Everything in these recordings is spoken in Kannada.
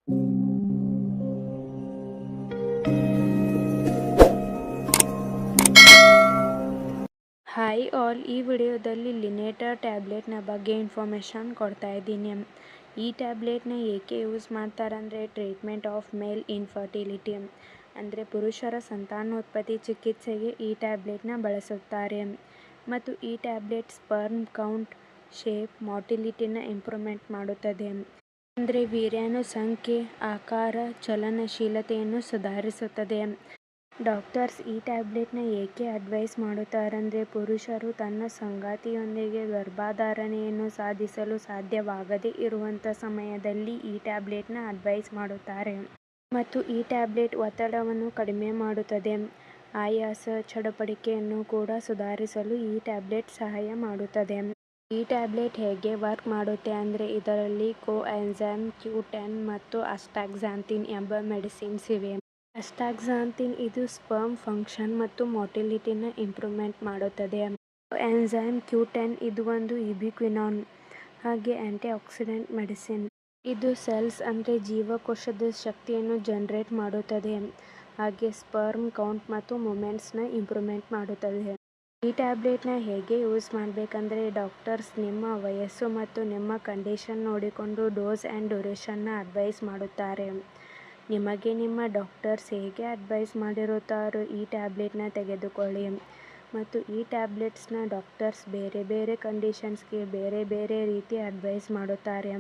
ಹಾಯ್ ಆಲ್, ಈ ವಿಡಿಯೋದಲ್ಲಿ ಲಿನೇಟರ್ ಟ್ಯಾಬ್ಲೆಟ್ನ ಬಗ್ಗೆ ಇನ್ಫಾರ್ಮೇಷನ್ ಕೊಡ್ತಾ ಇದ್ದೀನಿ. ಈ ಟ್ಯಾಬ್ಲೆಟ್ನ ಏಕೆ ಯೂಸ್ ಮಾಡ್ತಾರಂದರೆ ಟ್ರೀಟ್ಮೆಂಟ್ ಆಫ್ ಮೇಲ್ ಇನ್ಫರ್ಟಿಲಿಟಿ ಅಂದರೆ ಪುರುಷರ ಸಂತಾನೋತ್ಪತ್ತಿ ಚಿಕಿತ್ಸೆಗೆ ಈ ಟ್ಯಾಬ್ಲೆಟ್ನ ಬಳಸುತ್ತಾರೆ. ಮತ್ತು ಈ ಟ್ಯಾಬ್ಲೆಟ್ ಸ್ಪರ್ಮ್ ಕೌಂಟ್, ಶೇಪ್, ಮಾಟಿಲಿಟಿನ ಇಂಪ್ರೂವ್ಮೆಂಟ್ ಮಾಡುತ್ತದೆ. ಅಂದರೆ ವೀರ್ಯಾಣು ಸಂಖ್ಯೆ, ಆಕಾರ, ಚಲನಶೀಲತೆಯನ್ನು ಸುಧಾರಿಸುತ್ತದೆ. ಡಾಕ್ಟರ್ಸ್ ಈ ಟ್ಯಾಬ್ಲೆಟ್ನ ಏಕೆ ಅಡ್ವೈಸ್ ಮಾಡುತ್ತಾರಂದರೆ ಪುರುಷರು ತನ್ನ ಸಂಗಾತಿಯೊಂದಿಗೆ ಗರ್ಭಧಾರಣೆಯನ್ನು ಸಾಧಿಸಲು ಸಾಧ್ಯವಾಗದೇ ಇರುವಂಥ ಸಮಯದಲ್ಲಿ ಈ ಟ್ಯಾಬ್ಲೆಟ್ನ ಅಡ್ವೈಸ್ ಮಾಡುತ್ತಾರೆ. ಮತ್ತು ಈ ಟ್ಯಾಬ್ಲೆಟ್ ಒತ್ತಡವನ್ನು ಕಡಿಮೆ ಮಾಡುತ್ತದೆ. ಆಯಾಸ, ಚಡಪಡಿಕೆಯನ್ನು ಕೂಡ ಸುಧಾರಿಸಲು ಈ ಟ್ಯಾಬ್ಲೆಟ್ ಸಹಾಯ ಮಾಡುತ್ತದೆ. ಈ ಟ್ಯಾಬ್ಲೆಟ್ ಹೇಗೆ ವರ್ಕ್ ಮಾಡುತ್ತೆ ಅಂದರೆ ಇದರಲ್ಲಿ ಕೋಎನ್ಜೈಮ್ Q10 ಮತ್ತು ಅಸ್ಟಾಕ್ಸಾಂಥಿನ್ ಎಂಬ ಮೆಡಿಸಿನ್ಸ್ ಇವೆ. ಅಸ್ಟಾಕ್ಸಾಂಥಿನ್ ಇದು ಸ್ಪರ್ಮ್ ಫಂಕ್ಷನ್ ಮತ್ತು ಮೊಟಿಲಿಟಿನ ಇಂಪ್ರೂವ್ಮೆಂಟ್ ಮಾಡುತ್ತದೆ. ಎನ್ಜೈಮ್ Q10 ಇದು ಒಂದು ಇಬ್ಯುಕ್ವಿನಾನ್ ಹಾಗೆ ಆಂಟಿಆಕ್ಸಿಡೆಂಟ್ ಮೆಡಿಸಿನ್. ಇದು ಸೆಲ್ಸ್ ಅಂದರೆ ಜೀವಕೋಶದ ಶಕ್ತಿಯನ್ನು ಜನರೇಟ್ ಮಾಡುತ್ತದೆ ಹಾಗೆ ಸ್ಪರ್ಮ್ ಕೌಂಟ್ ಮತ್ತು ಮೂಮೆಂಟ್ಸ್ನ ಇಂಪ್ರೂವ್ಮೆಂಟ್ ಮಾಡುತ್ತದೆ. ಈ ಟ್ಯಾಬ್ಲೆಟ್ನ ಹೇಗೆ ಯೂಸ್ ಮಾಡಬೇಕಂದ್ರೆ ಡಾಕ್ಟರ್ಸ್ ನಿಮ್ಮ ವಯಸ್ಸು ಮತ್ತು ನಿಮ್ಮ ಕಂಡೀಷನ್ ನೋಡಿಕೊಂಡು ಡೋಸ್ ಆ್ಯಂಡ್ ಡ್ಯೂರೇಷನ್ನ ಅಡ್ವೈಸ್ ಮಾಡುತ್ತಾರೆ. ನಿಮಗೆ ನಿಮ್ಮ ಡಾಕ್ಟರ್ಸ್ ಹೇಗೆ ಅಡ್ವೈಸ್ ಮಾಡಿರುತ್ತಾರೋ ಈ ಟ್ಯಾಬ್ಲೆಟ್ನ ತೆಗೆದುಕೊಳ್ಳಿ. ಮತ್ತು ಈ ಟ್ಯಾಬ್ಲೆಟ್ಸ್ನ ಡಾಕ್ಟರ್ಸ್ ಬೇರೆ ಬೇರೆ ಕಂಡೀಷನ್ಸ್ಗೆ ಬೇರೆ ಬೇರೆ ರೀತಿ ಅಡ್ವೈಸ್ ಮಾಡುತ್ತಾರೆ.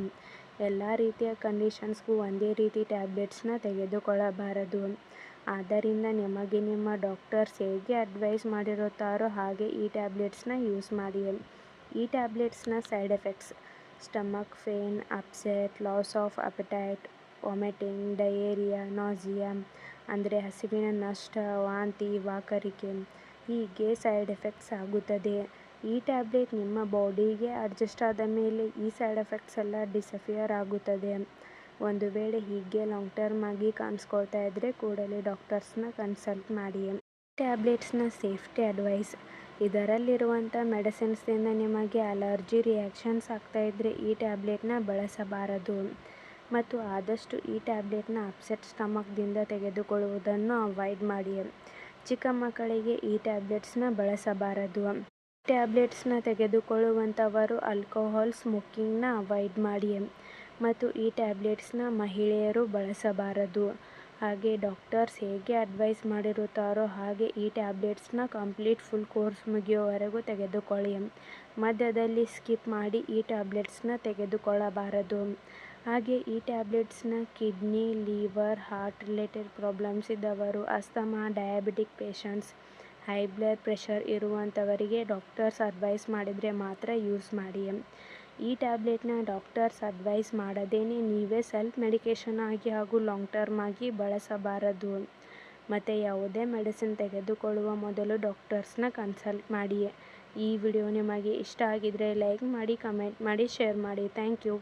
ಎಲ್ಲ ರೀತಿಯ ಕಂಡೀಷನ್ಸ್ಗೂ ಒಂದೇ ರೀತಿ ಟ್ಯಾಬ್ಲೆಟ್ಸ್ನ ತೆಗೆದುಕೊಳ್ಳಬಾರದು. ಆದ್ದರಿಂದ ನಿಮಗೆ ನಿಮ್ಮ ಡಾಕ್ಟರ್ಸ್ ಹೇಗೆ ಅಡ್ವೈಸ್ ಮಾಡಿರುತ್ತಾರೋ ಹಾಗೆ ಈ ಟ್ಯಾಬ್ಲೆಟ್ಸ್ನ ಯೂಸ್ ಮಾಡಿ. ಈ ಟ್ಯಾಬ್ಲೆಟ್ಸ್ನ side effects stomach pain, upset, loss of appetite, vomiting, diarrhoea, nausea ಅಂದರೆ ಹಸಿವಿನ ನಷ್ಟ, ವಾಂತಿ, ವಾಕರಿಕೆ ಹೀಗೆ ಸೈಡ್ ಎಫೆಕ್ಟ್ಸ್ ಆಗುತ್ತದೆ. ಈ ಟ್ಯಾಬ್ಲೆಟ್ ನಿಮ್ಮ ಬಾಡಿಗೆ ಅಡ್ಜಸ್ಟ್ ಆದ ಮೇಲೆ ಈ ಸೈಡ್ ಎಫೆಕ್ಟ್ಸ್ ಎಲ್ಲ ಡಿಸಪಿಯರ್ ಆಗುತ್ತದೆ. ಒಂದು ವೇಳೆ ಹೀಗೆ ಲಾಂಗ್ ಟರ್ಮ್ ಆಗಿ ಕಾಣಿಸ್ಕೊಳ್ತಾ ಇದ್ದರೆ ಕೂಡಲೇ ಡಾಕ್ಟರ್ಸ್ನ ಕನ್ಸಲ್ಟ್ ಮಾಡಿ. ಟ್ಯಾಬ್ಲೆಟ್ಸ್ನ ಸೇಫ್ಟಿ ಅಡ್ವೈಸ್ ಇದರಲ್ಲಿರುವಂಥ ಮೆಡಿಸಿನ್ಸ್ನಿಂದ ನಿಮಗೆ ಅಲರ್ಜಿ ರಿಯಾಕ್ಷನ್ಸ್ ಆಗ್ತಾ ಇದ್ದರೆ ಈ ಟ್ಯಾಬ್ಲೆಟ್ನ ಬಳಸಬಾರದು. ಮತ್ತು ಆದಷ್ಟು ಈ ಟ್ಯಾಬ್ಲೆಟ್ನ ಅಪ್ಸೆಟ್ ಸ್ಟಮಕ್ದಿಂದ ತೆಗೆದುಕೊಳ್ಳುವುದನ್ನು ಅವಾಯ್ಡ್ ಮಾಡಿ. ಚಿಕ್ಕ ಮಕ್ಕಳಿಗೆ ಈ ಟ್ಯಾಬ್ಲೆಟ್ಸ್ನ ಬಳಸಬಾರದು. ಈ ಟ್ಯಾಬ್ಲೆಟ್ಸ್ನ ತೆಗೆದುಕೊಳ್ಳುವಂಥವರು ಆಲ್ಕೋಹಾಲ್, ಸ್ಮೋಕಿಂಗ್ನ ಅವಾಯ್ಡ್ ಮಾಡಿ. ಮತ್ತು ಈ ಟ್ಯಾಬ್ಲೆಟ್ಸ್ನ ಮಹಿಳೆಯರು ಬಳಸಬಾರದು. ಹಾಗೆ ಡಾಕ್ಟರ್ಸ್ ಹೇಗೆ ಅಡ್ವೈಸ್ ಮಾಡಿರುತ್ತಾರೋ ಹಾಗೆ ಈ ಟ್ಯಾಬ್ಲೆಟ್ಸ್ನ ಕಂಪ್ಲೀಟ್ ಫುಲ್ ಕೋರ್ಸ್ ಮುಗಿಯುವವರೆಗೂ ತೆಗೆದುಕೊಳ್ಳಿ. ಮಧ್ಯದಲ್ಲಿ ಸ್ಕಿಪ್ ಮಾಡಿ ಈ ಟ್ಯಾಬ್ಲೆಟ್ಸ್ನ ತೆಗೆದುಕೊಳ್ಳಬಾರದು. ಹಾಗೆ ಈ ಟ್ಯಾಬ್ಲೆಟ್ಸ್ನ kidney, liver, heart related problems ಇದ್ದವರು, asthma, diabetic patients, high blood pressure ಇರುವಂಥವರಿಗೆ ಡಾಕ್ಟರ್ಸ್ ಅಡ್ವೈಸ್ ಮಾಡಿದರೆ ಮಾತ್ರ ಯೂಸ್ ಮಾಡಿ. ಈ ಟ್ಯಾಬ್ಲೆಟ್ನ ಡಾಕ್ಟರ್ಸ್ ಅಡ್ವೈಸ್ ಮಾಡದೇನೆ ನೀವೇ ಸೆಲ್ಫ್ ಮೆಡಿಕೇಷನ್ ಆಗಿ ಹಾಗೂ ಲಾಂಗ್ ಟರ್ಮ್ ಆಗಿ ಬಳಸಬಾರದು. ಮತ್ತು ಯಾವುದೇ ಮೆಡಿಸಿನ್ ತೆಗೆದುಕೊಳ್ಳುವ ಮೊದಲು ಡಾಕ್ಟರ್ಸ್ನ ಕನ್ಸಲ್ಟ್ ಮಾಡಿ. ಈ ವಿಡಿಯೋ ನಿಮಗೆ ಇಷ್ಟ ಆಗಿದ್ರೆ ಲೈಕ್ ಮಾಡಿ, ಕಮೆಂಟ್ ಮಾಡಿ, ಶೇರ್ ಮಾಡಿ. Thank you.